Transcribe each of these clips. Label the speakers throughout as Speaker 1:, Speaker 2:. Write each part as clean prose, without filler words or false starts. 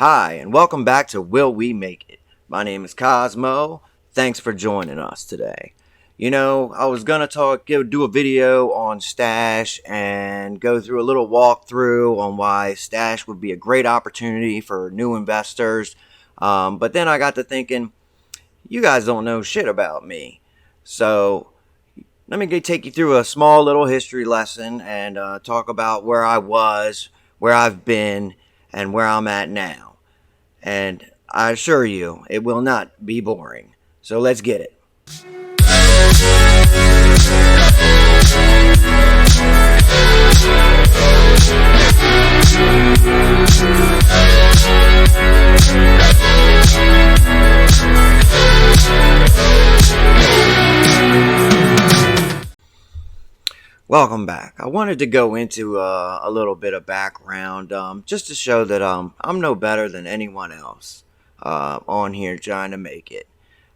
Speaker 1: Hi, and welcome back to Will We Make It? My name is Cosmo. Thanks for joining us today. I was gonna do a video on Stash and go through a little walkthrough on why Stash would be a great opportunity for new investors. But then I got to thinking, you guys don't know shit about me. So let me take you through a small little history lesson and talk about where I was, where I've been, and where I'm at now. And I assure you, it will not be boring. So let's get it. Welcome back. I wanted to go into a little bit of background just to show that I'm no better than anyone else on here trying to make it.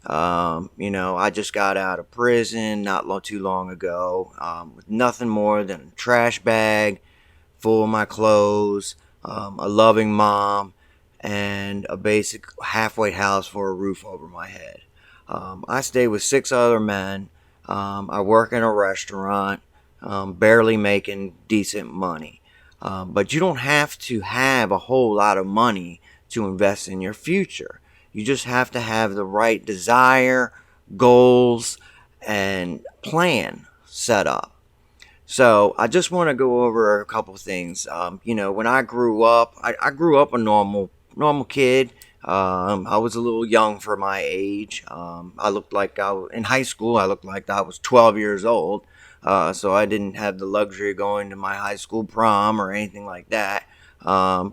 Speaker 1: I just got out of prison not too long ago with nothing more than a trash bag full of my clothes, a loving mom, and a basic halfway house for a roof over my head. I stay with 6 other men. I work in a restaurant. Barely making decent money. But you don't have to have a whole lot of money to invest in your future. You just have to have the right desire, goals, and plan set up. So I just want to go over a couple things. When I grew up, I grew up a normal kid. I was a little young for my age. I looked like in high school. I looked like I was 12 years old. So I didn't have the luxury of going to my high school prom or anything like that.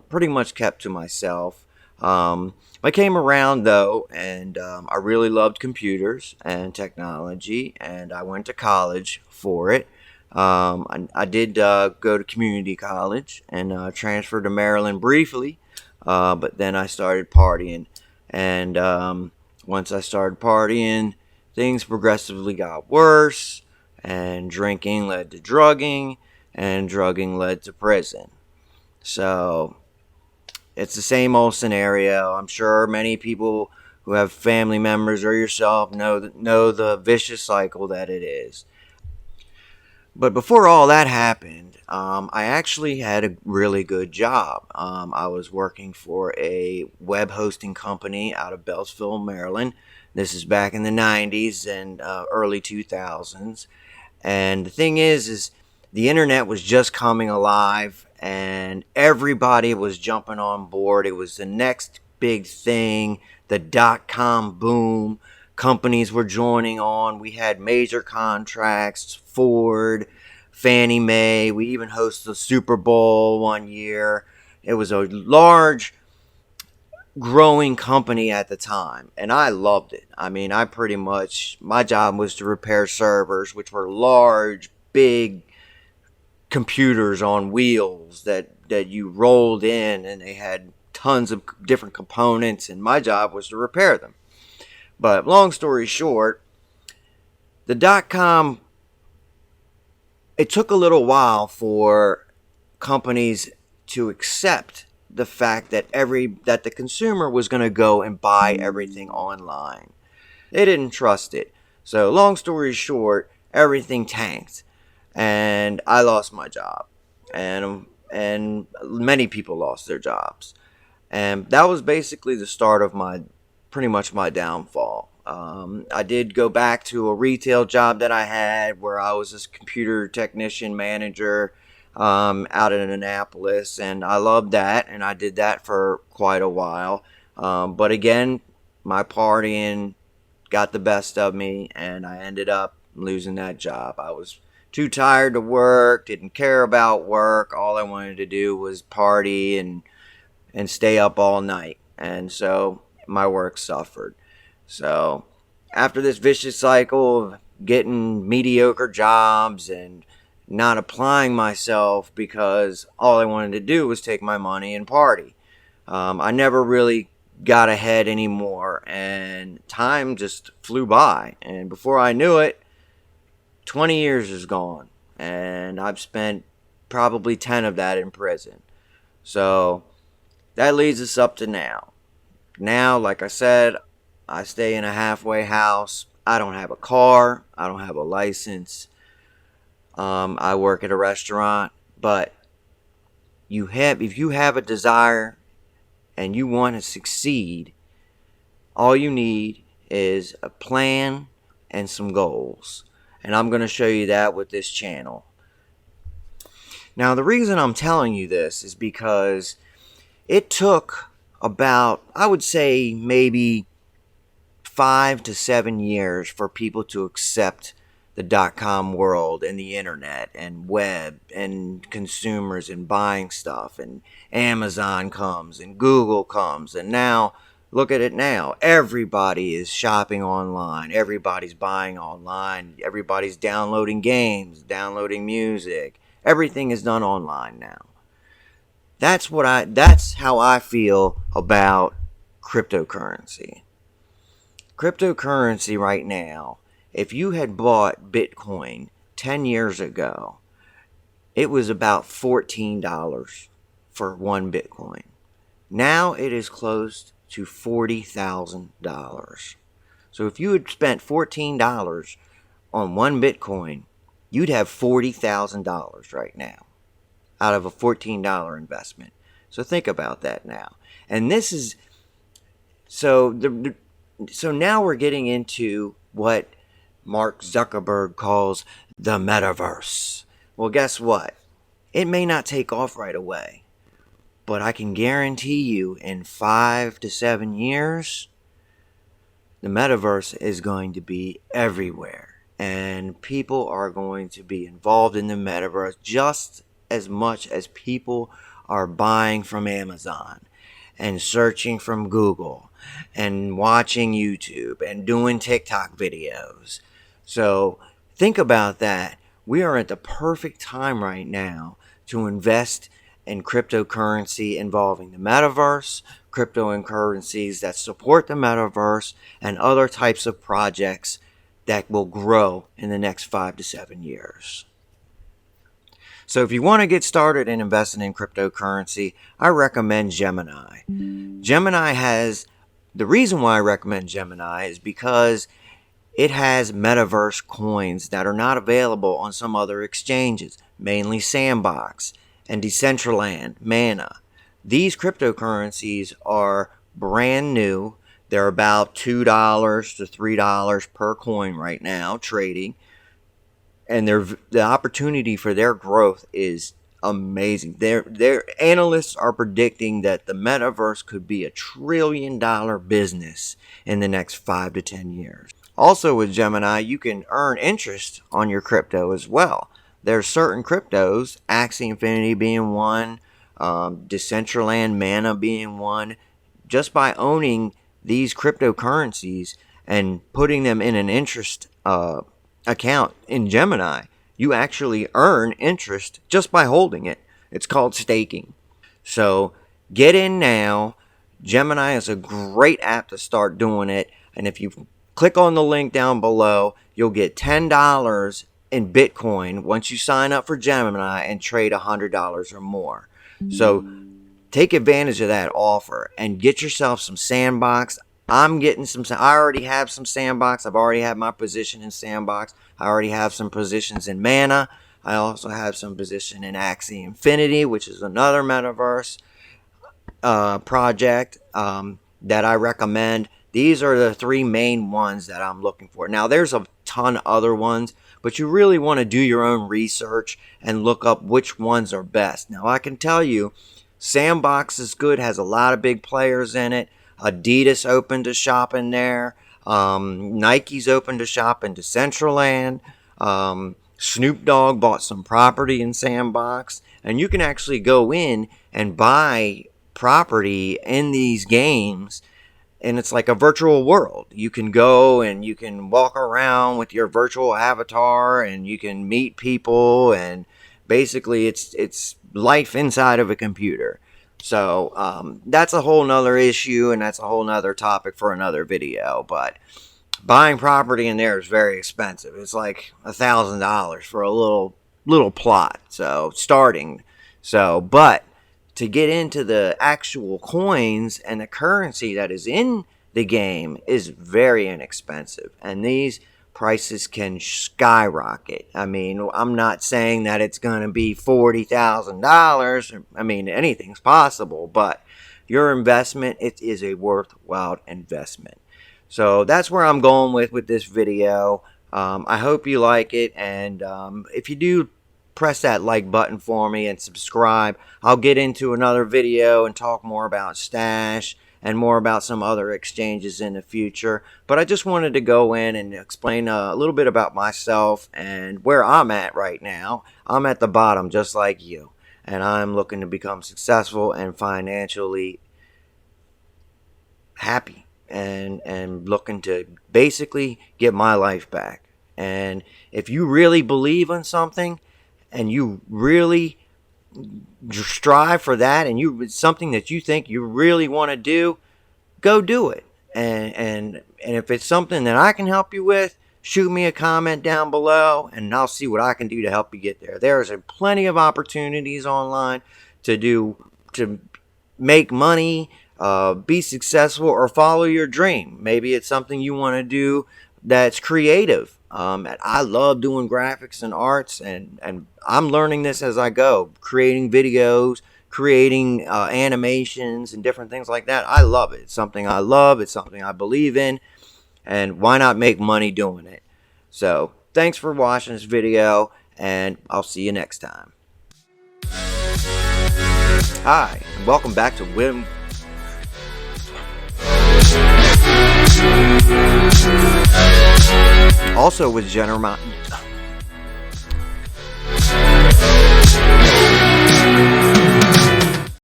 Speaker 1: Pretty much kept to myself. I came around though, and I really loved computers and technology, and I went to college for it. I did go to community college and transferred to Maryland briefly, but then I started partying, and once I started partying, things progressively got worse. And drinking led to drugging, and drugging led to prison. So it's the same old scenario. I'm sure many people who have family members or yourself know the vicious cycle that it is. But before all that happened, I actually had a really good job. I was working for a web hosting company out of Beltsville, Maryland. This is back in the 90s and early 2000s. And the thing is the internet was just coming alive and everybody was jumping on board. It was the next big thing, the .com boom. Companies were joining on. We had major contracts, Ford, Fannie Mae. We even hosted the Super Bowl one year. It was a large growing company at the time, and I loved it. I mean, my job was to repair servers, which were large, big computers on wheels that you rolled in, and they had tons of different components, and my job was to repair them. But long story short, the .com, it took a little while for companies to accept the fact that the consumer was going to go and buy everything online. They didn't trust it. So long story short, everything tanked, and I lost my job, and many people lost their jobs, and that was basically the start of pretty much my downfall. I did go back to a retail job that I had where I was a computer technician manager out in Annapolis, and I loved that, and I did that for quite a while. But again, my partying got the best of me, and I ended up losing that job. I was too tired to work, didn't care about work. All I wanted to do was party and stay up all night, and so my work suffered. So after this vicious cycle of getting mediocre jobs and not applying myself because all I wanted to do was take my money and party, I never really got ahead anymore, and time just flew by, and before I knew it, 20 years is gone, and I've spent probably 10 of that in prison. So that leads us up to now. Now, like I said, I stay in a halfway house. I don't have a car. I don't have a license. I work at a restaurant. But if you have a desire and you want to succeed, all you need is a plan and some goals. And I'm going to show you that with this channel. Now, the reason I'm telling you this is because it took about, I would say, maybe 5 to 7 years for people to accept the .com world and the internet and web and consumers and buying stuff, and Amazon comes and Google comes, and now look at it now. Everybody is shopping online. Everybody's buying online. Everybody's downloading games, downloading music. Everything is done online now. That's how I feel about cryptocurrency. Cryptocurrency right now, if you had bought Bitcoin 10 years ago, it was about $14 for one Bitcoin. Now it is close to $40,000. So if you had spent $14 on one Bitcoin, you'd have $40,000 right now out of a $14 investment. So think about that now. And this is so now we're getting into what Mark Zuckerberg calls the Metaverse. Well, guess what? It may not take off right away, but I can guarantee you in 5 to 7 years, the Metaverse is going to be everywhere. And people are going to be involved in the Metaverse just as much as people are buying from Amazon and searching from Google and watching YouTube and doing TikTok videos. So think about that. We are at the perfect time right now to invest in cryptocurrency involving the Metaverse, cryptocurrencies that support the Metaverse, and other types of projects that will grow in the next 5 to 7 years. So if you want to get started in investing in cryptocurrency, I recommend Gemini. The reason why I recommend Gemini is because it has Metaverse coins that are not available on some other exchanges, mainly Sandbox and Decentraland, Mana. These cryptocurrencies are brand new. They're about $2 to $3 per coin right now, trading. And the opportunity for their growth is amazing. Their analysts are predicting that the Metaverse could be $1 trillion business in the next 5 to 10 years. Also with Gemini, you can earn interest on your crypto as well. There's certain cryptos, Axie Infinity being one, Decentraland, Mana being one. Just by owning these cryptocurrencies and putting them in an interest account in Gemini, you actually earn interest just by holding it. It's called staking. So get in now. Gemini is a great app to start doing it. And if you click on the link down below, you'll get $10 in Bitcoin once you sign up for Gemini and trade $100 or more. So take advantage of that offer and get yourself some Sandbox. I'm getting some. I already have some Sandbox. I've already had my position in Sandbox. I already have some positions in Mana. I also have some position in Axie Infinity, which is another Metaverse project that I recommend. These are the 3 main ones that I'm looking for. Now, there's a ton of other ones, but you really want to do your own research and look up which ones are best. Now, I can tell you, Sandbox is good, has a lot of big players in it. Adidas opened a shop in there. Nike's opened a shop in Decentraland. Snoop Dogg bought some property in Sandbox. And you can actually go in and buy property in these games. And it's like a virtual world. You can go and you can walk around with your virtual avatar and you can meet people. And basically it's life inside of a computer. So that's a whole nother issue, and that's a whole nother topic for another video. But buying property in there is very expensive. It's like $1,000 for a little plot. So starting. But to get into the actual coins and the currency that is in the game is very inexpensive, and these prices can skyrocket. I mean, I'm not saying that it's going to be $40,000. I mean, anything's possible, but your investment, it is a worthwhile investment. So that's where I'm going with this video. I hope you like it, and if you do, press that like button for me and subscribe. I'll get into another video and talk more about Stash and more about some other exchanges in the future. But I just wanted to go in and explain a little bit about myself and where I'm at right now. I'm at the bottom just like you, and I'm looking to become successful and financially happy, and looking to basically get my life back. And if you really believe in something and you really strive for that, and it's something that you think you really want to do, go do it. And if it's something that I can help you with, shoot me a comment down below and I'll see what I can do to help you get there. There's plenty of opportunities online to make money, be successful, or follow your dream. Maybe it's something you want to do that's creative. I love doing graphics and arts, and I'm learning this as I go, creating videos, creating animations and different things like that. I love it. It's something I love. It's something I believe in, and why not make money doing it? So thanks for watching this video, and I'll see you next time. Hi, and welcome back to Webull. Also with Gemini.